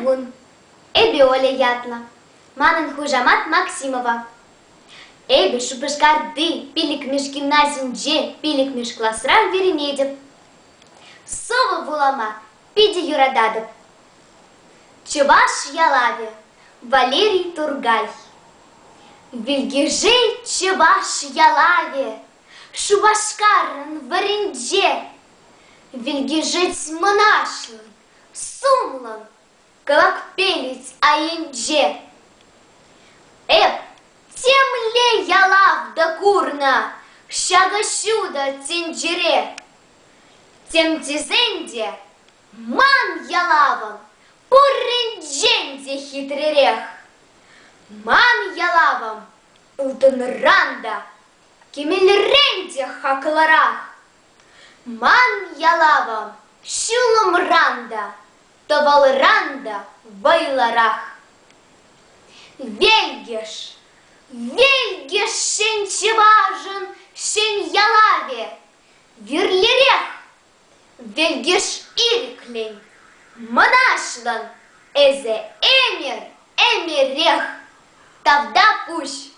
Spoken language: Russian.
бун. Эби Оля ятла. Манын хужамат Максимова. Эби шупышкарды пиликмеш гимназиумже, пиликмеш классран веремедеп. Сова вулама пиди юрададып. Чуваш ялаве Валерий Тургай. Вильгижей чуваш ялаве, Шубашкарын варенже. Вильгижить монашлын, сумлан, колокпелить аенже. Темле ялав да курна, Щага-щуда тенджере. Тем тизенде ман ялавам, Пуррендженде хитререх. Ман ялавам Ултынранда, Кемельренде хакларах. Ман ялавам Шулумранда, Тавалранда вайларах. Вельгеш, Вельгеш шенчеважен шен ялаве, Вирлерех, Вельгеш ириклень, Монашлан эзе эмер, эмерех. Тавда пусть